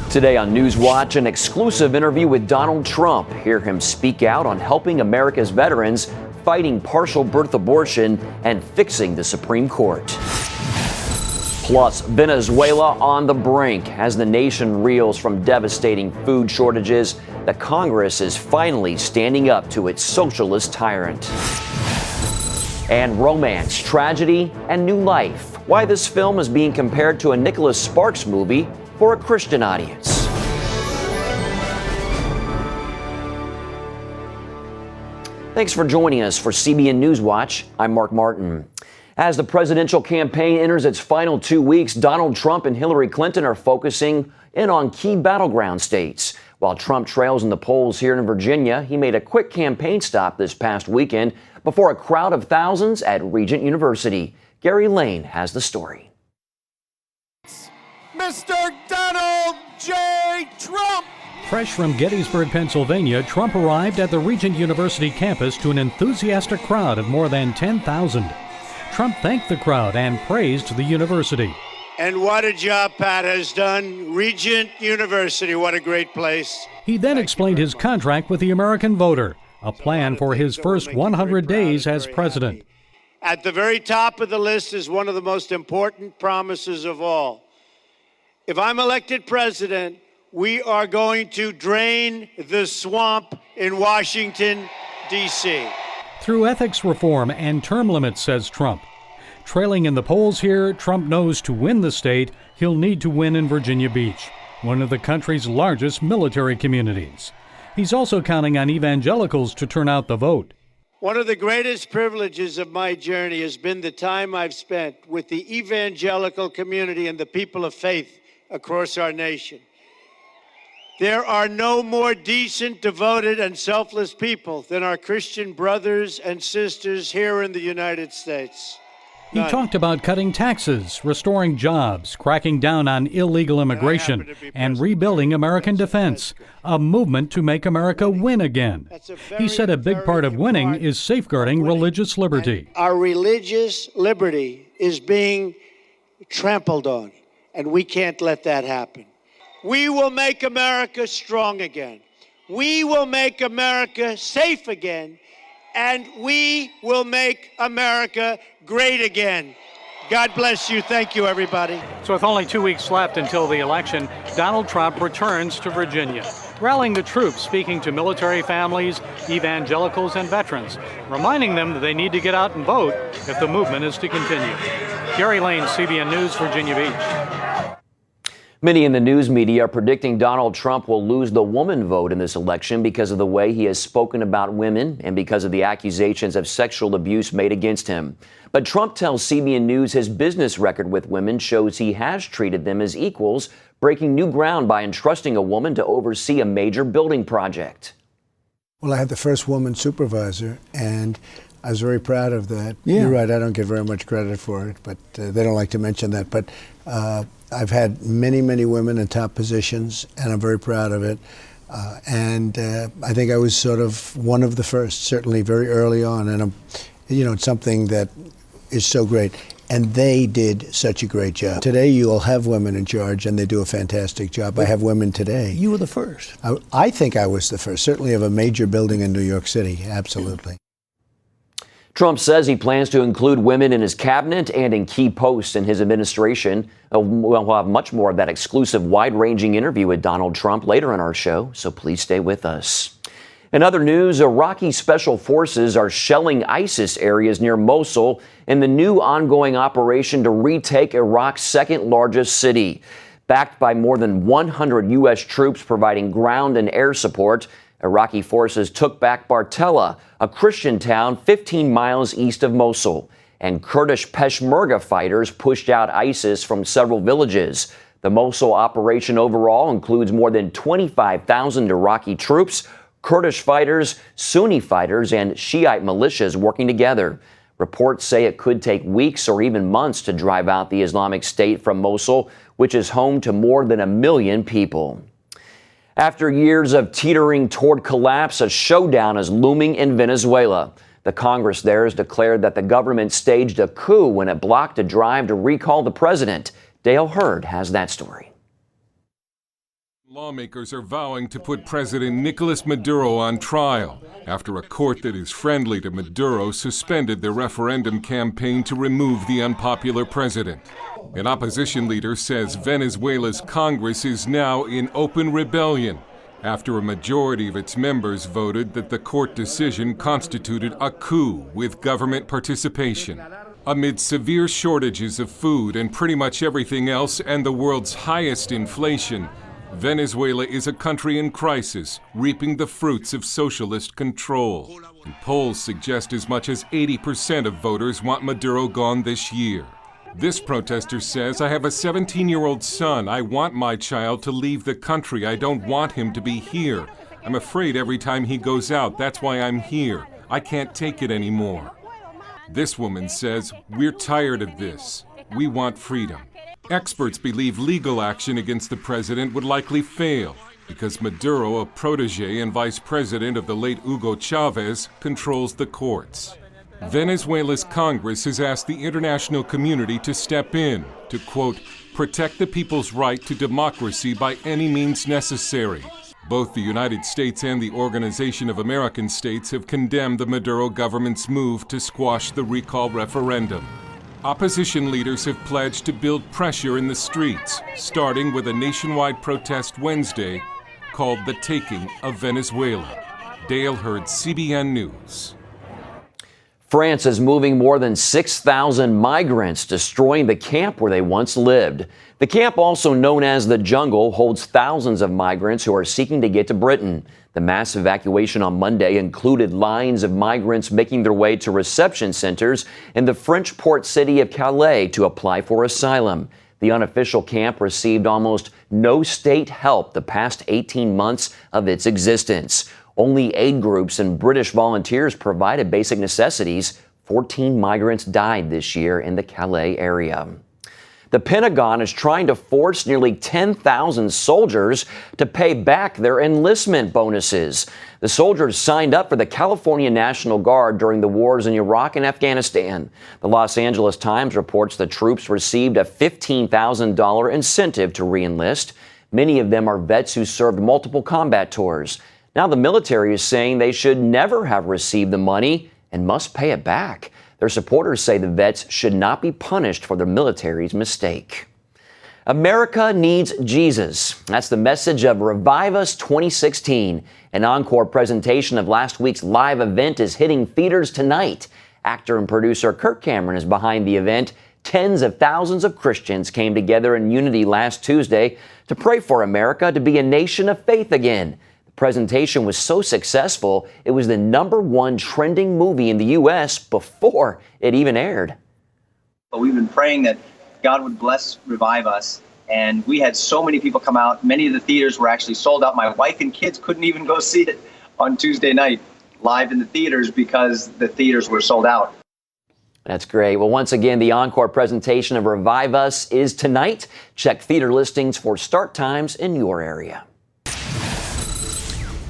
Today on NewsWatch, an exclusive interview with Donald Trump. Hear him speak out on helping America's veterans, fighting partial birth abortion, and fixing the Supreme Court. Plus, Venezuela on the brink as the nation reels from devastating food shortages. The Congress is finally standing up to its socialist tyrant. And romance, tragedy, and new life. Why this film is being compared to a Nicholas Sparks movie for a Christian audience. Thanks for joining us for CBN NewsWatch. I'm Mark Martin. As the presidential campaign enters its final 2 weeks, Donald Trump and Hillary Clinton are focusing in on key battleground states. While Trump trails in the polls here in Virginia, he made a quick campaign stop this past weekend before a crowd of thousands at Regent University. Gary Lane has the story. Mr. Donald J. Trump. Fresh from Gettysburg, Pennsylvania, Trump arrived at the Regent University campus to an enthusiastic crowd of more than 10,000. Trump thanked the crowd and praised the university. And what a job Pat has done. Regent University, what a great place. He then explained his contract with the American voter, a plan for his first 100 days as president. At the very top of the list is one of the most important promises of all. If I'm elected president, we are going to drain the swamp in Washington, D.C. Through ethics reform and term limits, says Trump. Trailing in the polls here, Trump knows to win the state, he'll need to win in Virginia Beach, one of the country's largest military communities. He's also counting on evangelicals to turn out the vote. One of the greatest privileges of my journey has been the time I've spent with the evangelical community and the people of faith across our nation. There are no more decent, devoted, and selfless people than our Christian brothers and sisters here in the United States. He talked about cutting taxes, restoring jobs, cracking down on illegal immigration, and rebuilding American defense, a movement to make America win again. He said a big part of winning is safeguarding religious liberty. Our religious liberty is being trampled on, and we can't let that happen. We will make America strong again. We will make America safe again. And we will make America great again. God bless you. Thank you, everybody. So with only 2 weeks left until the election, Donald Trump returns to Virginia, rallying the troops, speaking to military families, evangelicals, and veterans, reminding them that they need to get out and vote if the movement is to continue. Gary Lane, CBN News, Virginia Beach. Many in the news media are predicting Donald Trump will lose the woman vote in this election because of the way he has spoken about women and because of the accusations of sexual abuse made against him. But Trump tells CBN News his business record with women shows he has treated them as equals, breaking new ground by entrusting a woman to oversee a major building project. Well, I had the first woman supervisor, and I was very proud of that. Yeah. You're right, I don't get very much credit for it, but they don't like to mention that. But I've had many, many women in top positions, and I'm very proud of it. I think I was sort of one of the first, certainly very early on. And, it's something that is so great. And they did such a great job. Today, you'll have women in charge, and they do a fantastic job. I have women today. You were the first. I think I was the first, certainly of a major building in New York City, absolutely. Trump says he plans to include women in his cabinet and in key posts in his administration. We'll have much more of that exclusive, wide-ranging interview with Donald Trump later in our show, so please stay with us. In other news, Iraqi special forces are shelling ISIS areas near Mosul in the new ongoing operation to retake Iraq's second-largest city. Backed by more than 100 U.S. troops providing ground and air support, Iraqi forces took back Bartella, a Christian town 15 miles east of Mosul, and Kurdish Peshmerga fighters pushed out ISIS from several villages. The Mosul operation overall includes more than 25,000 Iraqi troops, Kurdish fighters, Sunni fighters, and Shiite militias working together. Reports say it could take weeks or even months to drive out the Islamic State from Mosul, which is home to more than 1 million people. After years of teetering toward collapse, a showdown is looming in Venezuela. The Congress there has declared that the government staged a coup when it blocked a drive to recall the president. Dale Hurd has that story. Lawmakers are vowing to put President Nicolas Maduro on trial after a court that is friendly to Maduro suspended their referendum campaign to remove the unpopular president. An opposition leader says Venezuela's Congress is now in open rebellion after a majority of its members voted that the court decision constituted a coup with government participation. Amid severe shortages of food and pretty much everything else and the world's highest inflation, Venezuela is a country in crisis, reaping the fruits of socialist control. And polls suggest as much as 80% of voters want Maduro gone this year. This protester says, "I have a 17-year-old son. I want my child to leave the country. I don't want him to be here. I'm afraid every time he goes out. That's why I'm here. I can't take it anymore." This woman says, "We're tired of this. We want freedom." Experts believe legal action against the president would likely fail because Maduro, a protege and vice president of the late Hugo Chavez, controls the courts. Venezuela's Congress has asked the international community to step in to, quote, protect the people's right to democracy by any means necessary. Both the United States and the Organization of American States have condemned the Maduro government's move to squash the recall referendum. Opposition leaders have pledged to build pressure in the streets, starting with a nationwide protest Wednesday called The Taking of Venezuela. Dale Hurd, CBN News. France is moving more than 6,000 migrants, destroying the camp where they once lived. The camp, also known as the Jungle, holds thousands of migrants who are seeking to get to Britain. The mass evacuation on Monday included lines of migrants making their way to reception centers in the French port city of Calais to apply for asylum. The unofficial camp received almost no state help the past 18 months of its existence. Only aid groups and British volunteers provided basic necessities. 14 migrants died this year in the Calais area. The Pentagon is trying to force nearly 10,000 soldiers to pay back their enlistment bonuses. The soldiers signed up for the California National Guard during the wars in Iraq and Afghanistan. The Los Angeles Times reports the troops received a $15,000 incentive to re-enlist. Many of them are vets who served multiple combat tours. Now the military is saying they should never have received the money and must pay it back. Their supporters say the vets should not be punished for the military's mistake. America needs Jesus. That's the message of Revive Us 2016. An encore presentation of last week's live event is hitting theaters tonight. Actor and producer Kirk Cameron is behind the event. Tens of thousands of Christians came together in unity last Tuesday to pray for America to be a nation of faith again. Presentation was so successful, it was the #1 trending movie in the U.S. before it even aired. But we've been praying that God would bless Revive Us, and we had so many people come out. Many of the theaters were actually sold out. My wife and kids couldn't even go see it on Tuesday night live in the theaters because the theaters were sold out. That's great. Well, once again, the encore presentation of Revive Us is tonight. Check theater listings for start times in your area.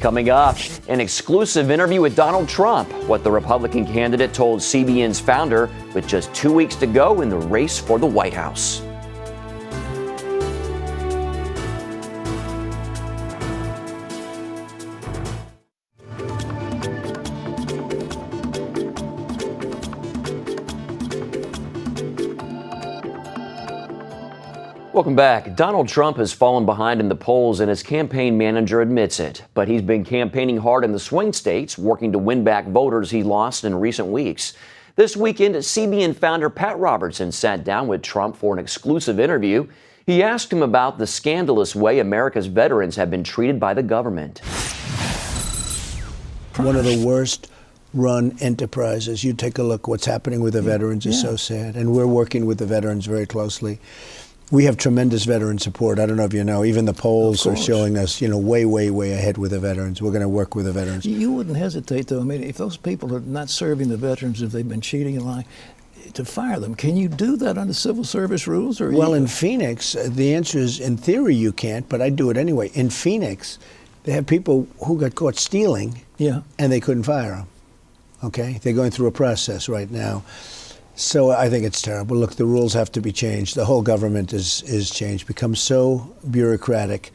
Coming up, an exclusive interview with Donald Trump, what the Republican candidate told CBN's founder with just 2 weeks to go in the race for the White House. Welcome back. Donald Trump has fallen behind in the polls and his campaign manager admits it. But he's been campaigning hard in the swing states, working to win back voters he lost in recent weeks. This weekend, CBN founder Pat Robertson sat down with Trump for an exclusive interview. He asked him about the scandalous way America's veterans have been treated by the government. One of the worst run enterprises. You take a look, what's happening with the veterans is so sad. And we're working with the veterans very closely. We have tremendous veteran support. I don't know if you know, even the polls are showing us, way, way, way ahead with the veterans. We're going to work with the veterans. You wouldn't hesitate, though. I mean, if those people are not serving the veterans, if they've been cheating and lying, to fire them. Can you do that under civil service rules? Or well, in Phoenix, the answer is, in theory, you can't, but I do it anyway. In Phoenix, they have people who got caught stealing, and they couldn't fire them. Okay? They're going through a process right now. So I think it's terrible. Look, the rules have to be changed. The whole government is changed, become so bureaucratic.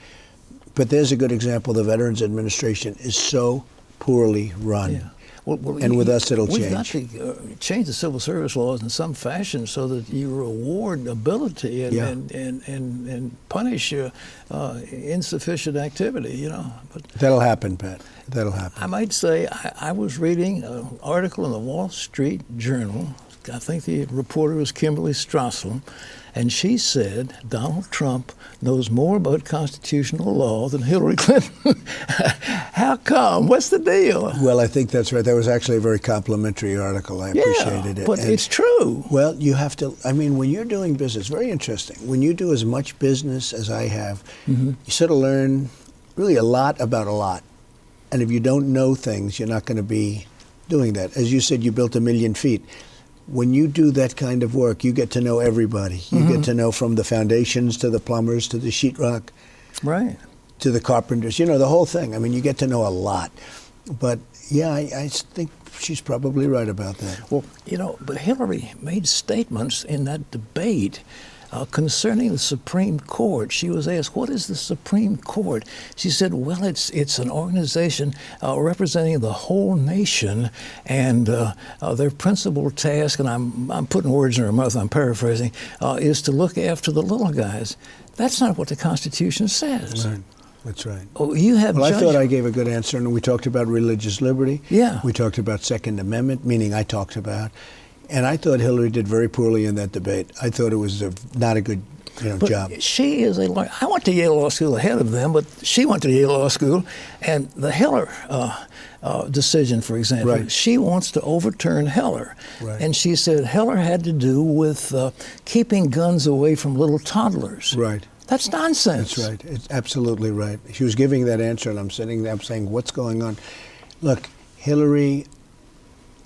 But there's a good example. The Veterans Administration is so poorly run. Yeah. Well, and with us, it'll we've change. got to change the civil service laws in some fashion so that you reward ability and punish insufficient activity. You know. But that'll happen, Pat. That'll happen. I might say I was reading an article in the Wall Street Journal. I think the reporter was Kimberly Strassel, and she said Donald Trump knows more about constitutional law than Hillary Clinton. How come? What's the deal? Well, I think that's right. That was actually a very complimentary article. I appreciated it. But it's true. Well, you have to, I mean, when you're doing business, very interesting. When you do as much business as I have, you sort of learn really a lot about a lot. And if you don't know things, you're not going to be doing that. As you said, you built 1 million feet. When you do that kind of work, you get to know everybody. You get to know from the foundations to the plumbers to the sheetrock, right, to the carpenters. You know, the whole thing. I mean, you get to know a lot. But yeah, I think she's probably right about that. Well, you know, but Hillary made statements in that debate concerning the Supreme Court. She was asked, what is the Supreme Court? She said, well, it's an organization representing the whole nation, and their principal task, and I'm putting words in her mouth, I'm paraphrasing, is to look after the little guys. That's not what the Constitution says. Right. That's right. Oh, you have. Well, I thought I gave a good answer, and we talked about religious liberty. Yeah. We talked about Second Amendment, meaning I talked about. And I thought Hillary did very poorly in that debate. I thought it was not a good job. She is a lawyer. I went to Yale Law School ahead of them, but she went to Yale Law School. And the Heller decision, for example, she wants to overturn Heller. Right. And she said Heller had to do with keeping guns away from little toddlers. Right. That's nonsense. That's right. It's absolutely right. She was giving that answer, and I'm sitting there saying, what's going on? Look, Hillary,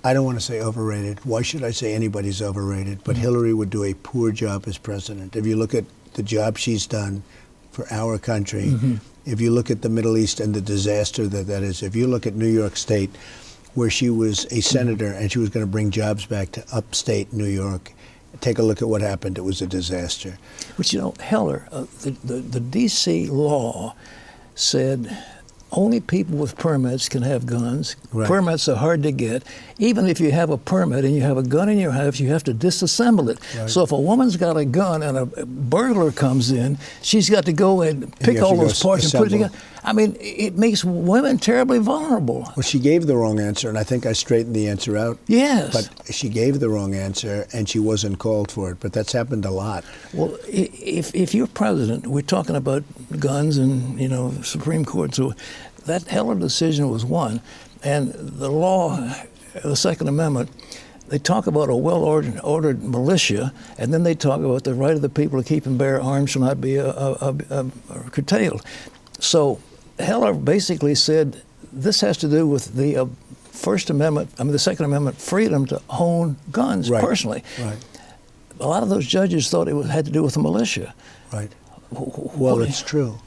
I don't want to say overrated. Why should I say anybody's overrated? But Hillary would do a poor job as president. If you look at the job she's done for our country, if you look at the Middle East and the disaster that is, if you look at New York State, where she was a senator and she was going to bring jobs back to upstate New York, take a look at what happened. It was a disaster. But you know, Heller, the D.C. law said only people with permits can have guns. Right. Permits are hard to get. Even if you have a permit and you have a gun in your house, you have to disassemble it. Right. So if a woman's got a gun and a burglar comes in, she's got to go and pick all those parts and put it together. I mean, it makes women terribly vulnerable. Well, she gave the wrong answer, and I think I straightened the answer out. Yes. But she gave the wrong answer, and she wasn't called for it. But that's happened a lot. Well, if you're president, we're talking about guns and, you know, Supreme Court. So that Heller decision was one. And the law, the Second Amendment, they talk about a well-ordered militia, and then they talk about the right of the people to keep and bear arms shall not be curtailed. So Heller basically said this has to do with the First Amendment, the Second Amendment, freedom to own guns personally. Right. A lot of those judges thought it had to do with the militia. Right. Well, it's true.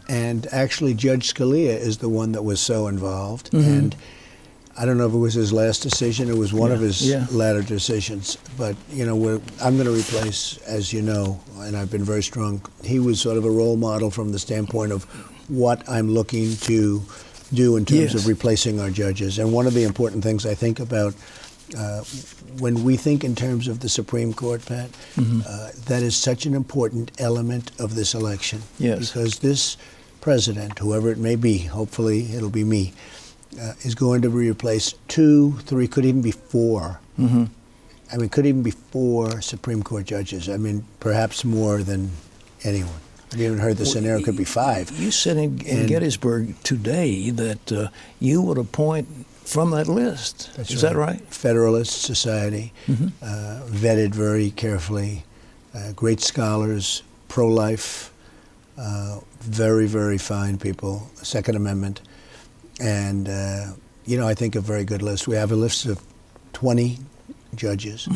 And actually, Judge Scalia is the one that was so involved. And I don't know if it was his last decision. It was one of his latter decisions. But, you know, I'm going to replace, as you know, and I've been very strong, he was sort of a role model from the standpoint of what I'm looking to do in terms of replacing our judges. And one of the important things I think about when we think in terms of the Supreme Court, Pat, that is such an important element of this election. Yes. Because this president, whoever it may be, hopefully it'll be me, is going to replace 2, 3, could even be 4. I mean, could even be 4 Supreme Court judges. I mean, perhaps more than anyone. I've even heard the scenario could be 5. You said in Gettysburg today that you would appoint from that list. Is that right? Federalist Society, vetted very carefully, great scholars, pro-life, very, very fine people, Second Amendment, and, you know, I think a very good list. We have a list of 20 judges,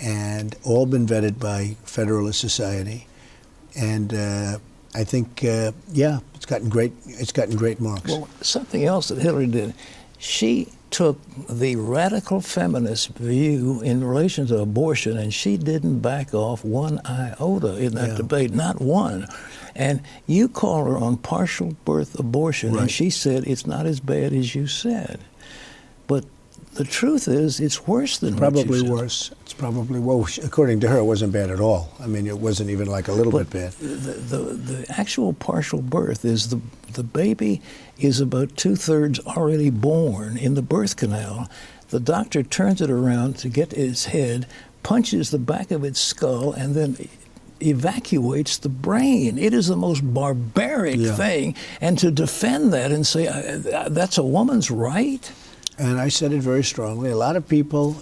and all been vetted by Federalist Society, and I think, it's gotten great marks. Well, something else that Hillary did, she took the radical feminist view in relation to abortion, and she didn't back off one iota in that debate, not one. And you called her on partial birth abortion, and she said it's not as bad as you said. But the truth is, it's worse than probably what you said. worse. It's probably, well, according to her, it wasn't bad at all. I mean, it wasn't even like a little bit bad. The actual partial birth is the baby is about 2/3 already born in the birth canal. The doctor turns it around to get its head, punches the back of its skull, and then evacuates the brain. It is the most barbaric thing. And to defend that and say that's a woman's right? And I said it very strongly. A lot of people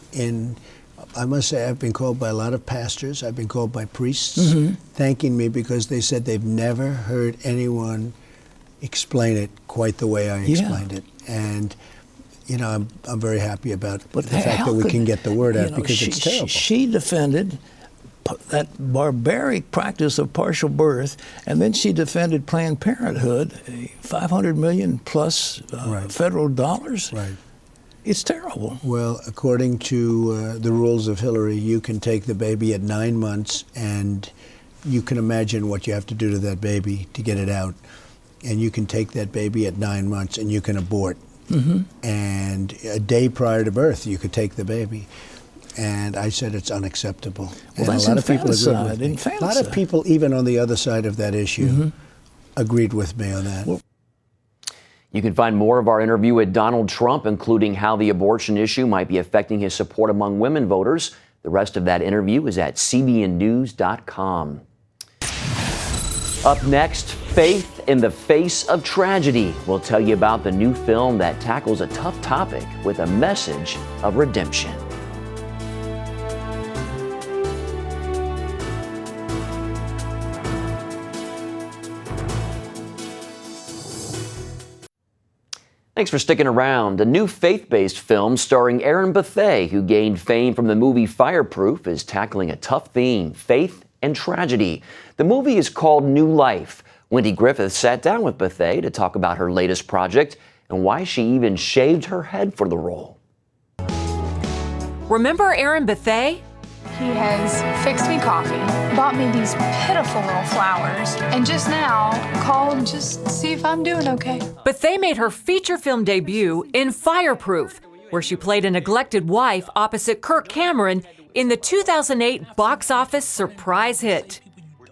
I must say, I've been called by a lot of pastors, I've been called by priests, thanking me because they said they've never heard anyone explain it quite the way I explained it. And, you know, I'm very happy about the fact that we can get the word out because it's terrible. She defended that barbaric practice of partial birth, and then she defended Planned Parenthood, $500 million plus federal dollars. Right. It's terrible. Well, according to the rules of Hillary, you can take the baby at 9 months, and you can imagine what you have to do to that baby to get it out. And you can take that baby at 9 months, and you can abort. And a day prior to birth, you could take the baby. And I said it's unacceptable. Well, and that's a lot of people agreed with me. infanticide. A lot of people, even on the other side of that issue, agreed with me on that. Well, you can find more of our interview with Donald Trump, including how the abortion issue might be affecting his support among women voters. The rest of that interview is at cbnnews.com. Up next, faith in the face of tragedy. We'll tell you about the new film that tackles a tough topic with a message of redemption. Thanks for sticking around. A new faith-based film starring Aaron Bethea, who gained fame from the movie Fireproof, is tackling a tough theme, faith and tragedy. The movie is called New Life. Wendy Griffith sat down with Bethea to talk about her latest project and why she even shaved her head for the role. Remember Aaron Bethea? He has fixed me coffee, bought me these pitiful little flowers, and just now called just to see if I'm doing okay. Bethea made her feature film debut in Fireproof, where she played a neglected wife opposite Kirk Cameron in the 2008 box office surprise hit.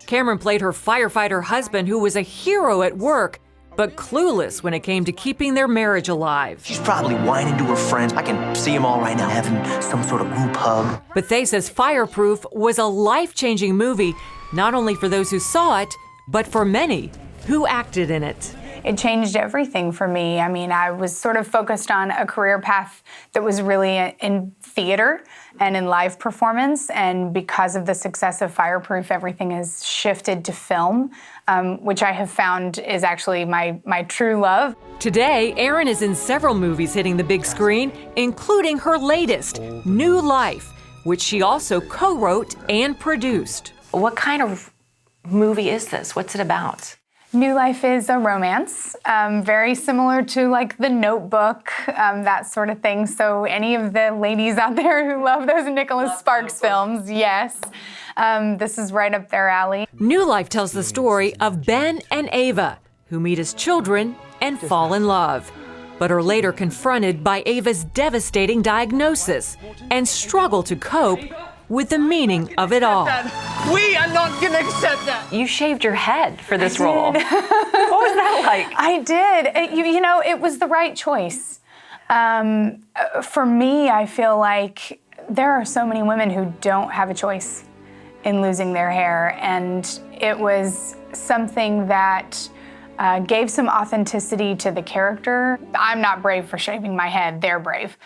Cameron played her firefighter husband who was a hero at work, but clueless when it came to keeping their marriage alive. She's probably whining to her friends. I can see them all right now having some sort of group hug. Bethea says Fireproof was a life-changing movie, not only for those who saw it, but for many who acted in it. It changed everything for me. I mean, I was sort of focused on a career path that was really in theater and in live performance, and because of the success of Fireproof, everything has shifted to film, which I have found is actually my true love. Today, Aaron is in several movies hitting the big screen, including her latest, New Life, which she also co-wrote and produced. What kind of movie is this? What's it about? New Life is a romance, very similar to like The Notebook, that sort of thing. So any of the ladies out there who love those Nicholas Sparks films, yes, this is right up their alley. New Life tells the story of Ben and Ava, who meet as children and fall in love, but are later confronted by Ava's devastating diagnosis and struggle to cope with the meaning of it all. We are not gonna accept that. You shaved your head for this role. What was that like? I did. You know, it was the right choice. For me, I feel like there are so many women who don't have a choice in losing their hair, and it was something that gave some authenticity to the character. I'm not brave for shaving my head, they're brave.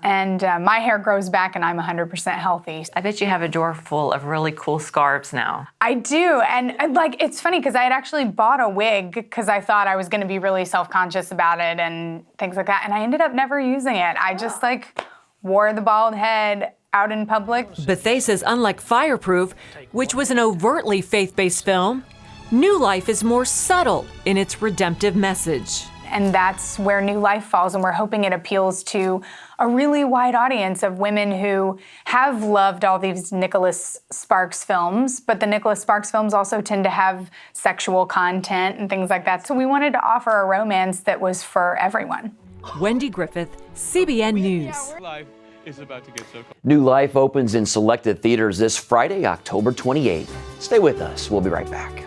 And my hair grows back and I'm 100% healthy. I bet you have a drawer full of really cool scarves now. I do, and like it's funny because I had actually bought a wig because I thought I was going to be really self-conscious about it and things like that, and I ended up never using it. I just like wore the bald head out in public. Bethea says unlike Fireproof, which was an overtly faith-based film, New Life is more subtle in its redemptive message. and that's where New Life falls, and we're hoping it appeals to a really wide audience of women who have loved all these Nicholas Sparks films, but the Nicholas Sparks films also tend to have sexual content and things like that. So we wanted to offer a romance that was for everyone. Wendy Griffith, CBN News. New Life opens in selected theaters this Friday, October 28th. Stay with us. We'll be right back.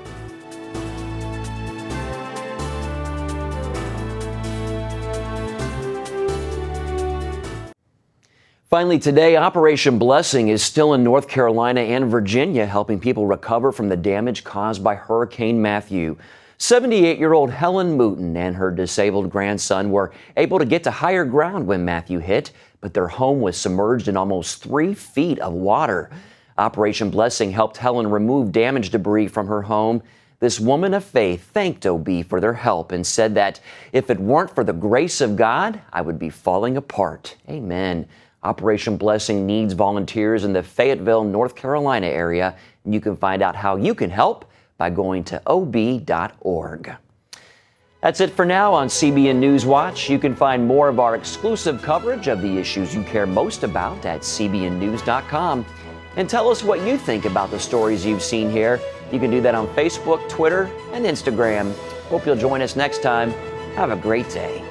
Finally today, Operation Blessing is still in North Carolina and Virginia, helping people recover from the damage caused by Hurricane Matthew. 78-year-old Helen Mooten and her disabled grandson were able to get to higher ground when Matthew hit, but their home was submerged in almost 3 feet of water. Operation Blessing helped Helen remove damaged debris from her home. This woman of faith thanked OB for their help and said that if it weren't for the grace of God, I would be falling apart. Amen. Operation Blessing needs volunteers in the Fayetteville, North Carolina area, and you can find out how you can help by going to ob.org. That's it for now on CBN NewsWatch. You can find more of our exclusive coverage of the issues you care most about at cbnnews.com. And tell us what you think about the stories you've seen here. You can do that on Facebook, Twitter, and Instagram. Hope you'll join us next time. Have a great day.